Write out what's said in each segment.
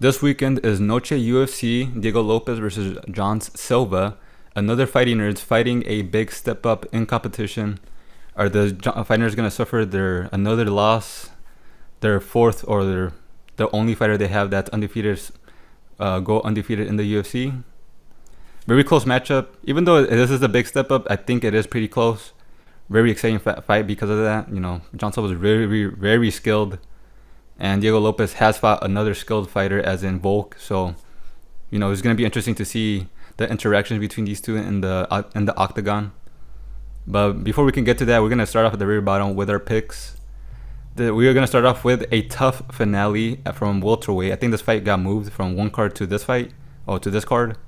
This weekend is Noche UFC, Diego Lopes versus Jean Silva. Another fighting nerds fighting a big step up in competition. Are the fighters going to suffer their another loss, their fourth, or the only fighter they have that's undefeated, go undefeated in the UFC? Very close matchup. Even though this is a big step up, I think it is pretty close. Very exciting fight because of that. You know, Jean Silva is very skilled. And Diego Lopes has fought another skilled fighter, as in Volk. So, you know, it's going to be interesting to see the interactions between these two in the octagon. But before we can get to that, we're going to start off at the very bottom with our picks. We are going to start off with a tough finale from welterweight. I think this fight got moved from one card to this fight. To this card.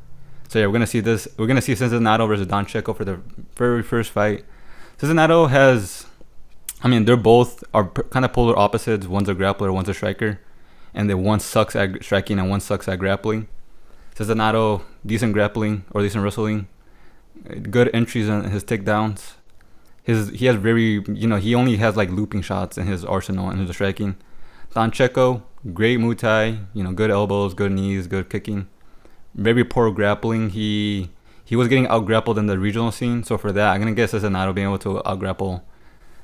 So yeah, we're going to see this. We're going to see Sezinando versus Donchenko for the very first fight. Sezinando has... they're both are kind of polar opposites. One's a grappler, one's a striker. And then one sucks at striking and one sucks at grappling. Sezinando, decent grappling or decent wrestling. Good entries on his takedowns. He has he only has like looping shots in his arsenal and his striking. Donchenko, great Muay Thai. Good elbows, good knees, good kicking. Very poor grappling. He was getting out grappled in the regional scene. So for that, I'm going to guess Sezinando being able to out grapple.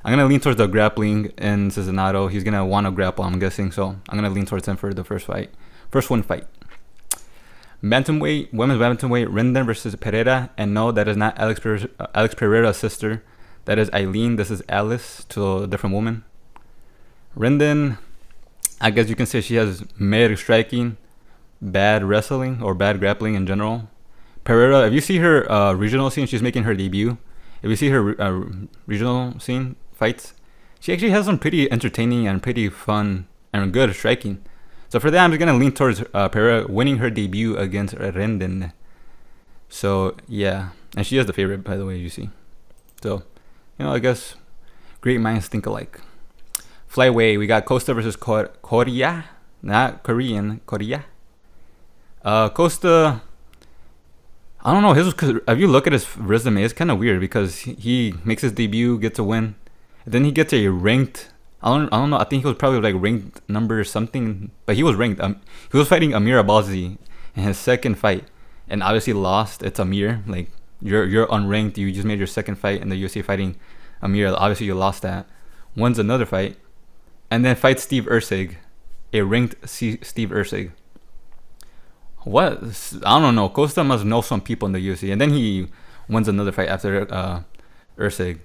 I'm going to lean towards the grappling in Sezinando. He's going to want to grapple, I'm guessing. So I'm going to lean towards him for the first fight. First one fight. Bantamweight, women's bantamweight, Rendon versus Pereira. And no, that is not Alex Pereira's sister. That is Eileen. This is Alice, to a different woman. Rendon, I guess you can say she has mid striking, bad wrestling, or bad grappling in general. Pereira, if you see her regional scene, she's making her debut. If you see her regional scene fights, she actually has some pretty entertaining and pretty fun and good striking. So for that, I'm just going to lean towards Pereira winning her debut against Rendon. So yeah, and she is the favorite, by the way, you see. So, I guess great minds think alike. Flyweight, we got Costa versus Coria, not Korean, Coria. Costa, I don't know. If you look at his resume, it's kind of weird because he makes his debut, gets a win, and then he gets a ranked. I don't know. I think he was probably like ranked number something, but he was ranked. He was fighting Amir Abazi in his second fight, and obviously lost. It's Amir. Like you're unranked. You just made your second fight in the UFC fighting Amir. Obviously you lost that. Wins another fight, and then fights Steve Erceg, a ranked Steve Erceg. What? I don't know. Costa must know some people in the UFC. And then he wins another fight after Erceg.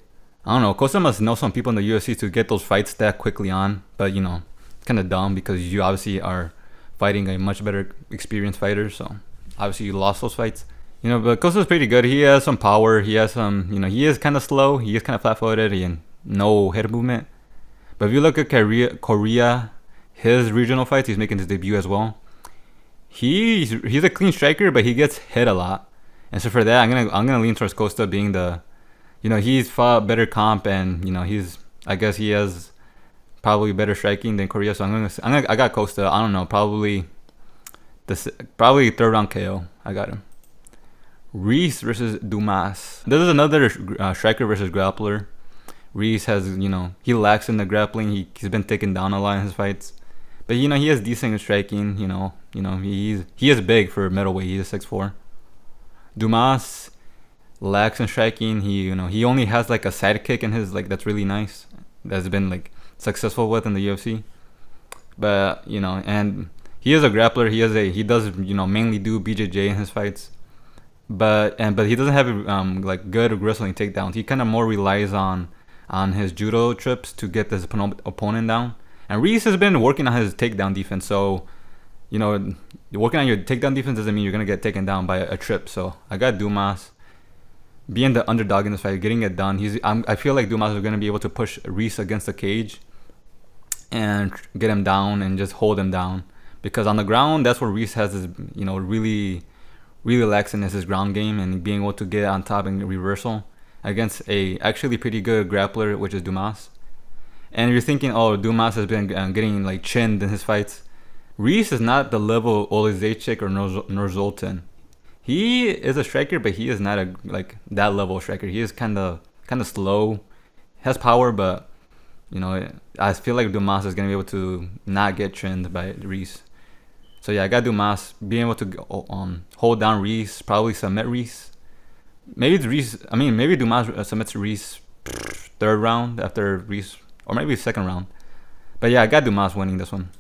I don't know. Costa must know some people in the UFC to get those fights that quickly on. But, it's kind of dumb because you obviously are fighting a much better experienced fighter. So, obviously you lost those fights. But Costa's pretty good. He has some power. He has some, he is kind of slow. He is kind of flat-footed and no head movement. But if you look at Coria, his regional fights, he's making his debut as well. He's a clean striker, but he gets hit a lot, and so for that, I'm gonna lean towards Costa being the, he's fought better comp, and I guess he has probably better striking than Coria. So I got Costa. I don't know, probably third round KO. I got him. Reese versus Dumaas. This is another striker versus grappler. Reese has he lacks in the grappling. He's been taken down a lot in his fights. But he has decent striking. He is big for middleweight. He's a 6'4". Dumaas lacks in striking. He only has like a sidekick in his that's really nice. That's been successful with in the UFC. But and he is a grappler. He does mainly do BJJ in his fights. But he doesn't have good wrestling takedowns. He kind of more relies on his judo trips to get his opponent down. And Reese has been working on his takedown defense. So, working on your takedown defense doesn't mean you're going to get taken down by a trip. So, I got Dumaas being the underdog in this fight, getting it done. I feel like Dumaas is going to be able to push Reese against the cage and get him down and just hold him down. Because on the ground, that's where Reese has his, really, really lacks in his ground game and being able to get on top and reversal against a actually pretty good grappler, which is Dumaas. And you're thinking, Dumaas has been getting chinned in his fights. Reese is not the level of Olizechik or Norzoltan. He is a striker, but he is not that level of striker. He is kind of slow, has power, but I feel like Dumaas is gonna be able to not get chinned by Reese. So yeah, I got Dumaas being able to hold down Reese, probably submit Reese. Maybe Dumaas submits Reese third round after Reese, or maybe second round. But yeah, I got Dumaas winning this one.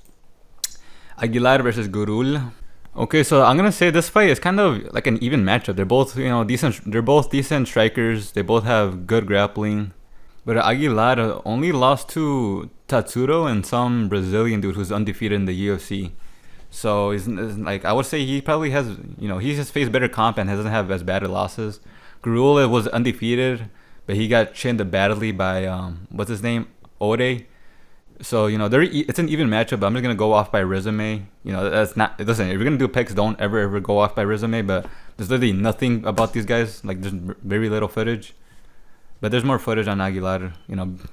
Aguilar versus Gurule. Okay, so I'm gonna say this fight is kind of like an even matchup. They're both, decent. They're both decent strikers. They both have good grappling. But Aguilar only lost to Tatsuro and some Brazilian dude who's undefeated in the UFC. So he's like, I would say he probably has, he just faced better comp and doesn't have as bad losses. Gurule was undefeated, but he got chinned badly by what's his name, Ode. So it's an even matchup. But I'm just gonna go off by resume. That's not. Listen, if you're gonna do picks, don't ever go off by resume. But there's literally nothing about these guys. Like there's very little footage. But there's more footage on Aguilar,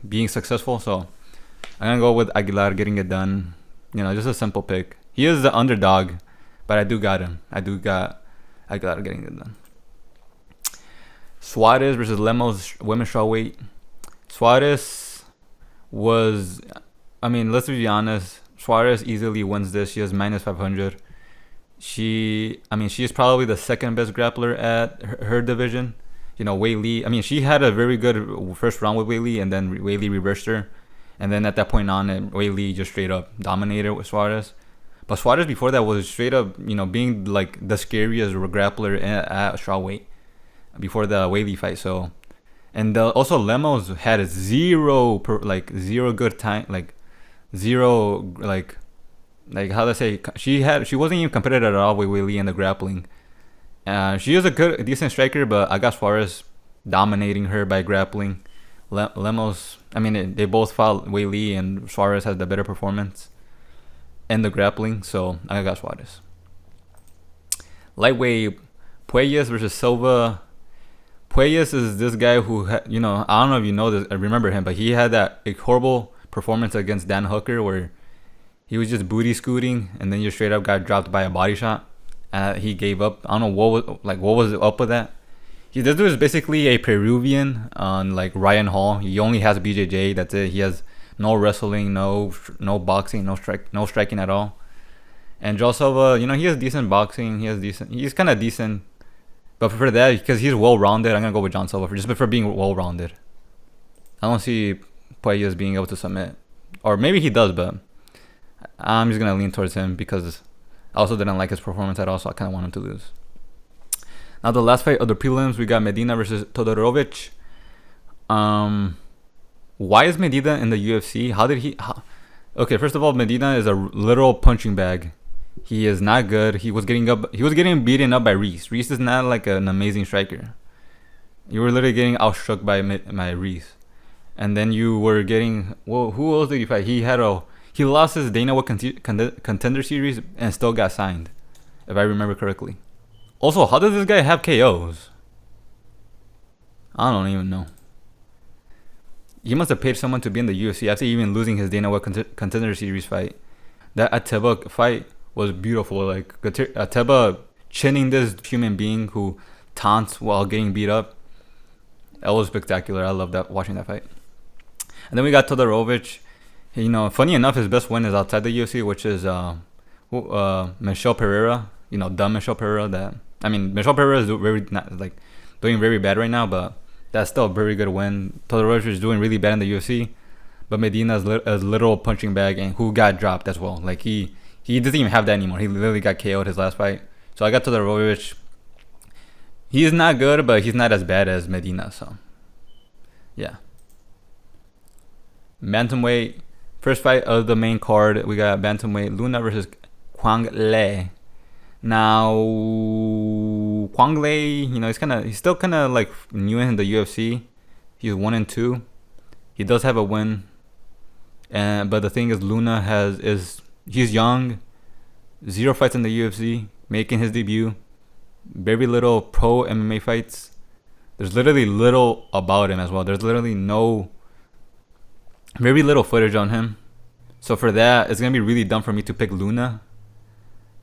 being successful. So I'm gonna go with Aguilar getting it done. Just a simple pick. He is the underdog, but I do got him. I do got Aguilar getting it done. Suarez versus Lemos, women's strawweight. Suarez was, let's be honest. Suarez easily wins this. She has minus 500. She is probably the second best grappler at her division. Wei Li. She had a very good first round with Wei Li, and then Wei Li reversed her. And then at that point on, Wei Li just straight up dominated with Suarez. But Suarez before that was straight up, being like the scariest grappler at strawweight before the Wei Li fight. So, and also Lemos had zero good time, how to say, she wasn't even competitive at all with Wei Li in the grappling. She is a decent striker, but I got Suarez dominating her by grappling. Lemos, they both fought Wei Li, and Suarez has the better performance in the grappling, so I got Suarez. Lightweight, Puelles versus Silva. Puelles is this guy who, I don't know if you know this, I remember him, but he had that horrible performance against Dan Hooker where he was just booty scooting and then just straight up got dropped by a body shot. He gave up. I don't know what was up with that. This dude is basically a Peruvian on Ryan Hall. He only has BJJ. That's it. He has no wrestling, no boxing, no striking at all. And Jean Silva, he has decent boxing. He's kind of decent. But for that, because he's well-rounded, I'm gonna go with Jean Silva for being well-rounded. I don't see Puelles being able to submit, or maybe he does, but I'm just gonna lean towards him because I also didn't like his performance at all, so I kind of want him to lose. Now the last fight of the prelims, we got Medina versus Todorovic. Why is Medina in the UFC? Okay, first of all, Medina is a literal punching bag. He is not good. He was getting beaten up by Reese. Reese is not an amazing striker. You were literally getting outstruck by Reese. And then you were getting, who else did you fight? He lost his Dana White Contender Series and still got signed, if I remember correctly. Also, how does this guy have KOs? I don't even know. He must have paid someone to be in the UFC after even losing his Dana White Contender Series fight. That Ateba fight was beautiful. Ateba chinning this human being who taunts while getting beat up. That was spectacular. I loved watching that fight. And then we got Todorovic. Funny enough, his best win is outside the UFC, which is Michelle Pereira. Dumb Michelle Pereira. Michelle Pereira is doing very bad right now, but that's still a very good win. Todorovic is doing really bad in the UFC, but Medina is a literal punching bag, and who got dropped as well. He doesn't even have that anymore. He literally got KO'd his last fight. So I got Todorovic. He's not good, but he's not as bad as Medina. So, yeah. Bantamweight. First fight of the main card, we got Bantamweight Luna versus Quang Le. Now, Quang Le, he's still kind of new in the UFC. He's 1-2. He does have a win. But the thing is, Luna he's young, 0 fights in the UFC, making his debut, very little pro MMA fights. There's literally little about him as well. There's literally very little footage on him. So for that, it's going to be really dumb for me to pick Luna.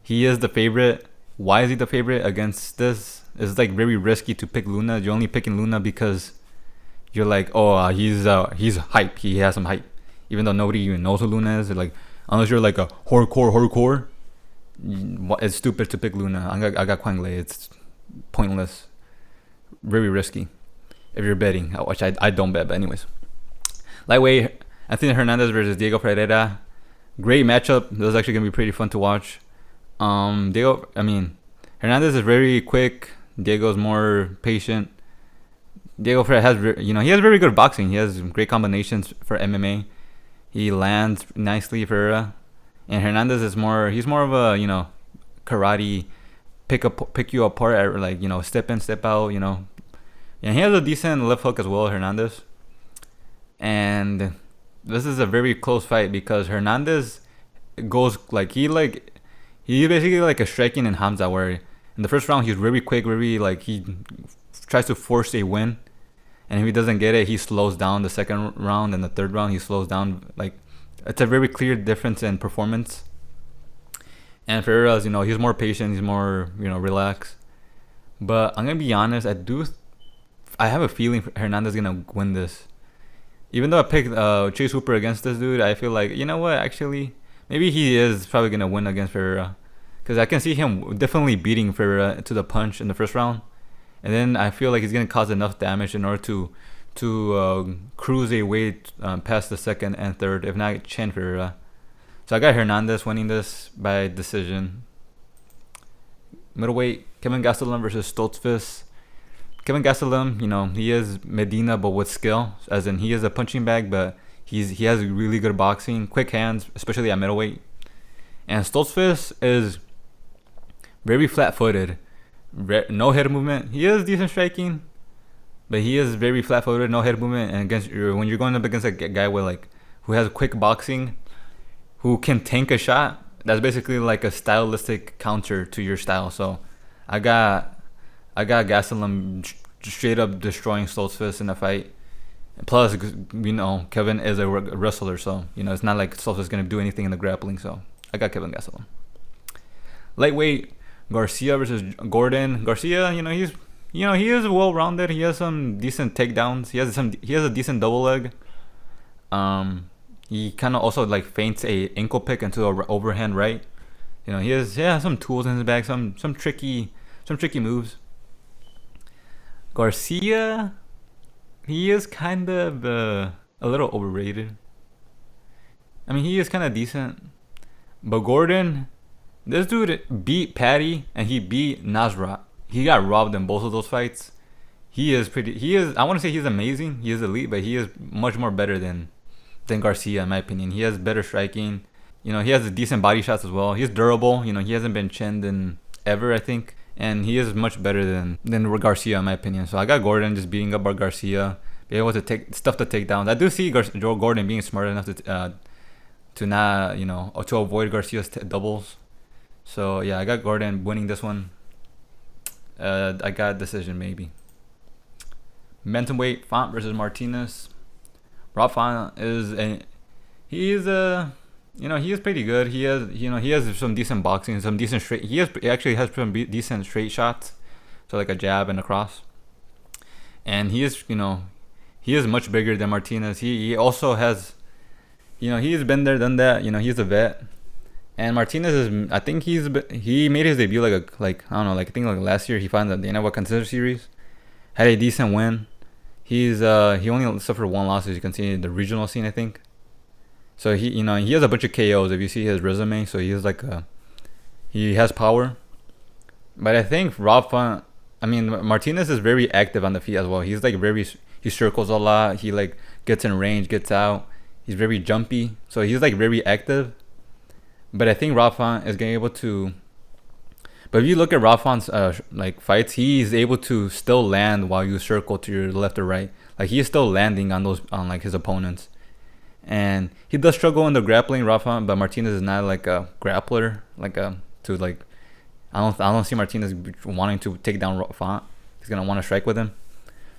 He is the favorite. Why is he the favorite against this? It's very risky to pick Luna. You're only picking Luna because you're he's hype. He has some hype. Even though nobody even knows who Luna is. Unless you're a hardcore, It's stupid to pick Luna. I got Quang Lei. It's pointless, very risky if you're betting, which I don't bet. But anyways, lightweight, Anthony Hernandez versus Diego Pereira. Great matchup. This is actually gonna be pretty fun to watch. Hernandez is very quick. Diego's more patient. Diego Pereira has, he has very good boxing. He has great combinations for MMA. He lands nicely, Ferreira. And Hernandez is he's more of a, karate, pick you apart, step in, step out, And he has a decent left hook as well, Hernandez. And this is a very close fight because Hernandez goes he basically like a striking in Hamza, where in the first round he's very quick, he tries to force a win, and if he doesn't get it, he slows down. The second round and the third round he slows down. It's a very clear difference in performance. And Ferreira's, he's more patient, he's more relaxed. But I'm gonna be honest, I have a feeling Hernandez is gonna win this. Even though I picked Chase Hooper against this dude, I feel like, actually, maybe he is probably going to win against Ferreira. Because I can see him definitely beating Ferreira to the punch in the first round. And then I feel like he's going to cause enough damage in order to cruise a way past the second and third, if not chin Ferreira. So I got Hernandez winning this by decision. Middleweight, Kevin Gastelum versus Stoltzfus. Kevin Gastelum, he is Medina but with skill, as in he is a punching bag, but he has really good boxing, quick hands, especially at middleweight. And Stoltzfus is very flat-footed, no head movement. He is decent striking, but he is very flat-footed, no head movement. And when you're going up against a guy with who has quick boxing, who can tank a shot, that's basically like a stylistic counter to your style. So I got Gastelum straight up destroying Stoltzfus in the fight. Plus, Kevin is a wrestler, so it's not like Stoltzfus is gonna do anything in the grappling. So I got Kevin Gastelum. Lightweight, Garcia versus Gordon. Garcia, he is well-rounded. He has some decent takedowns. He has a decent double leg. He kind of also feints a ankle pick into a overhand right. He has some tools in his bag, some tricky moves. Garcia, he is kind of a little overrated. I mean, he is kind of decent. But Gordon, this dude beat Patty and he beat Nasrat. He got robbed in both of those fights. I want to say he's amazing. He is elite, but he is much more better than Garcia, in my opinion. He has better striking. He has decent body shots as well. He's durable. He hasn't been chinned in ever, I think. And he is much better than Garcia, in my opinion. So I got Gordon just beating up Garcia, be able to take down. I do see Joe Gordon being smart enough to not, or to avoid Garcia's doubles. So yeah, I got Gordon winning this one. I got decision maybe. Bantamweight, Font versus Martinez. Rob Font he is pretty good. He has some decent boxing, some decent straight. He actually has some decent straight shots, so like a jab and a cross. And he is much bigger than Martinez. He also has, he's been there, done that. He's a vet. And Martinez is, I think he made his debut I think last year. He fought in the Dana White Contender Series, had a decent win. He only suffered one loss, as you can see in the regional scene, I think. So he has a bunch of KOs if you see his resume. So he has power. But I think Martinez is very active on the feet as well. He's he circles a lot. He gets in range, gets out. He's very jumpy. So he's very active. But I think Rob Font is getting able to. But if you look at Rob Font's fights, he's able to still land while you circle to your left or right. He is still landing on his opponents. And he does struggle in the grappling, Rob Font, but Martinez is not a grappler. I don't see Martinez wanting to take down Font. He's gonna want to strike with him.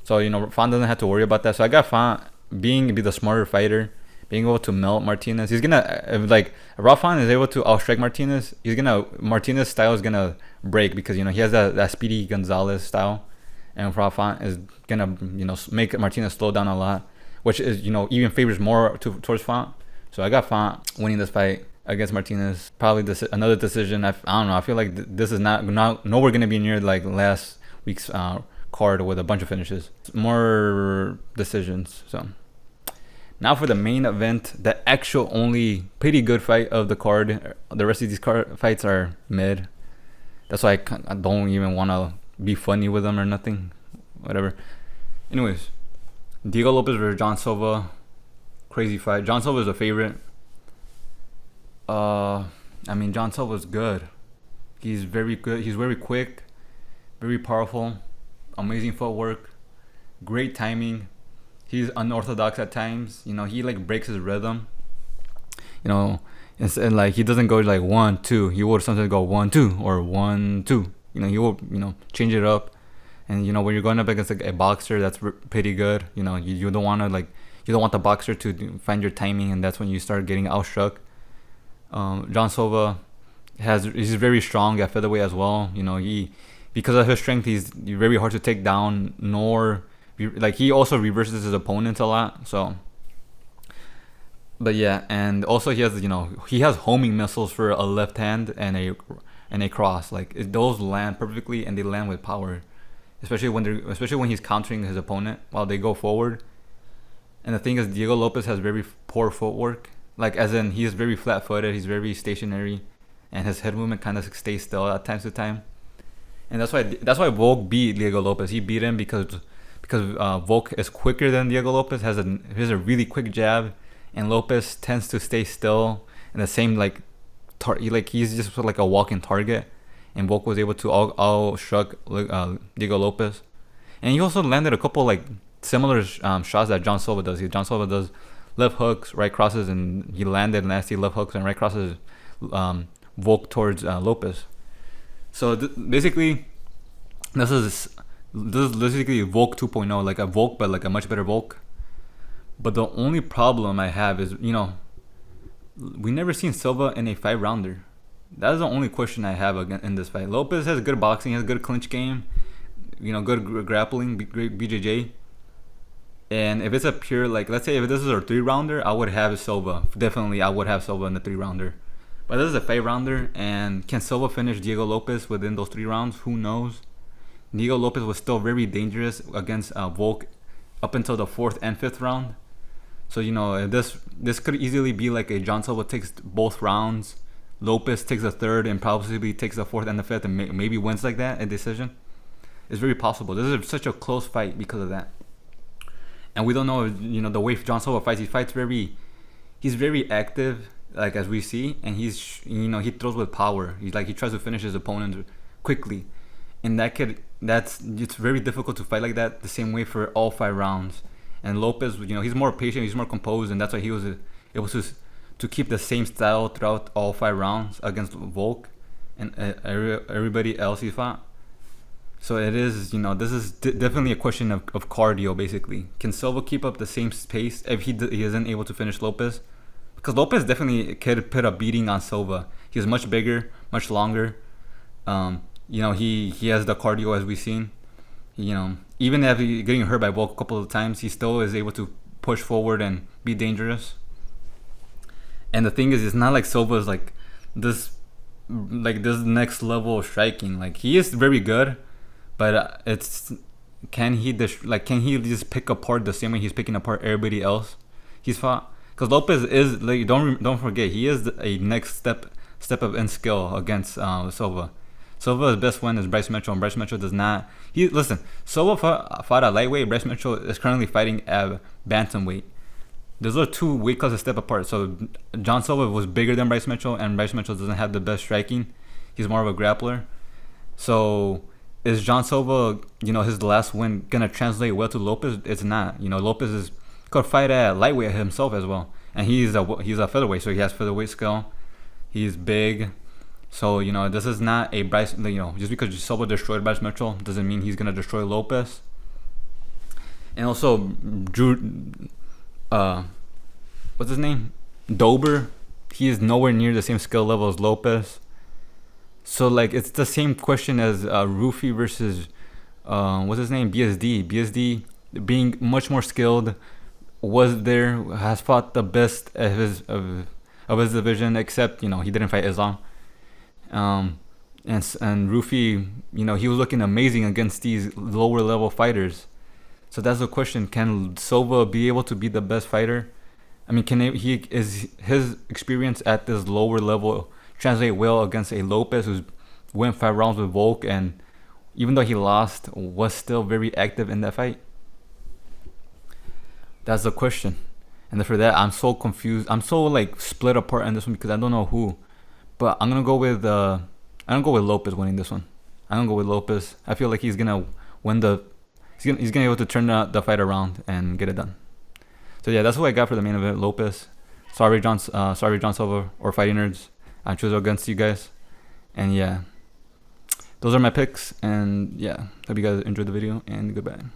So Font doesn't have to worry about that. So I got Font be the smarter fighter, being able to melt Martinez. He's gonna if Rob Font is able to outstrike Martinez. Martinez's style is gonna break because he has that Speedy Gonzalez style, and Rob Font is gonna make Martinez slow down a lot, which is even favors more towards Font. So I got Font winning this fight. against Martinez. Probably another decision. I don't know. I feel like this is not nowhere gonna be near like last week's card with a bunch of finishes. More decisions. So now for the main event, the actual only pretty good fight of the card. The rest of these fights are mid. That's why I don't even want to be funny with them or nothing. Whatever. Anyways, Diego Lopes versus Jean Silva. Crazy fight. Jean Silva is a favorite. I mean, Jean Silva is good. He's very good. He's very quick, very powerful, amazing footwork, great timing. He's unorthodox at times. You know, he like breaks his rhythm. You know, and like he doesn't go like 1, 2. He will sometimes go 1, 2 or 1, 2. You know, he will change it up. And you know, when you're going up against like a boxer that's pretty good, you know, you don't want to you don't want the boxer to find your timing, and that's when you start getting outstruck. Jean Silva he's very strong at featherweight as well. You know, because of his strength, he's very hard to take down. He also reverses his opponents a lot. So, but yeah, and also he has homing missiles for a left hand and a cross. Like those land perfectly, and they land with power, especially when he's countering his opponent while they go forward. And the thing is, Diego Lopes has very poor footwork. Like, as in, he's very flat-footed, he's very stationary, and his head movement kind of stays still at times to time. And that's why Volk beat Diego Lopes. He beat him because Volk is quicker than Diego Lopes, has a really quick jab, and Lopes tends to stay still in the same he's just like a walking target. And Volk was able to outstruck Diego Lopes, and he also landed a couple like similar shots that Jean Silva does. Jean Silva does left hooks, right crosses, and he landed nasty left hooks and right crosses Volk towards Lopes. So basically, this is basically Volk 2.0, like a Volk, but like a much better Volk. But the only problem I have is, we never seen Silva in a 5-rounder. That is the only question I have in this fight. Lopes has good boxing, has good clinch game, good grappling, great BJJ. And if it's a pure, like, let's say if this is a 3-rounder, I would have Silva. Definitely, I would have Silva in the 3-rounder. But this is a 5-rounder, and can Silva finish Diego Lopes within those 3 rounds? Who knows? Diego Lopes was still very dangerous against Volk up until the 4th and 5th round. So, this could easily be like a Jean Silva takes both rounds, Lopes takes the 3rd, and probably takes the 4th and the 5th, and maybe wins like that, a decision. It's very possible. This is such a close fight because of that. And we don't know, the way Jean Silva fights. He's very active, like as we see, and he throws with power. He tries to finish his opponent quickly, and it's very difficult to fight like that the same way for all 5 rounds. And Lopes, he's more patient, he's more composed, and that's why he was able to keep the same style throughout all 5 rounds against Volk and everybody else he fought. So it is, this is definitely a question of cardio, basically. Can Silva keep up the same pace if he isn't able to finish Lopes? Because Lopes definitely could put a beating on Silva. He's much bigger, much longer. He has the cardio, as we've seen. Even after getting hurt by Volk a couple of times, he still is able to push forward and be dangerous. And the thing is, it's not like Silva is like this next level of striking. Like, he is very good. But can he just pick apart the same way he's picking apart everybody else he's fought? Because Lopes is don't forget, he is a next step up in skill against Silva. Silva's best win is Bryce Mitchell, and Bryce Mitchell does not. Silva fought at lightweight. Bryce Mitchell is currently fighting at bantamweight. Those are 2 weight classes step apart. So Jean Silva was bigger than Bryce Mitchell, and Bryce Mitchell doesn't have the best striking. He's more of a grappler. So is Jean Silva, his last win gonna translate well to Lopes? It's not. Lopes could fight at lightweight himself as well, and he's a featherweight, so he has featherweight skill. He's big, so this is not a Bryce. Just because Silva destroyed Bryce Mitchell doesn't mean he's gonna destroy Lopes. And also, what's his name? Dober. He is nowhere near the same skill level as Lopes. So, it's the same question as Rufi versus, what's his name? BSD. BSD, being much more skilled, has fought the best of of his division, except he didn't fight Islam. And Rufi, he was looking amazing against these lower level fighters. So that's the question: can Silva be able to be the best fighter? I mean, is his experience at this lower level translate well against a Lopes who's went 5 rounds with Volk, and even though he lost, was still very active in that fight? That's the question. And for that, I'm so confused. I'm so split apart in this one because I don't know who. But I'm gonna go with Lopes winning this one. I'm gonna go with Lopes. I feel like he's gonna win he's gonna be able to turn the fight around and get it done. So yeah, that's what I got for the main event. Lopes. Sorry, John Silva or Fighting Nerds. I chose against you guys. And yeah, those are my picks. And yeah, hope you guys enjoyed the video, and goodbye.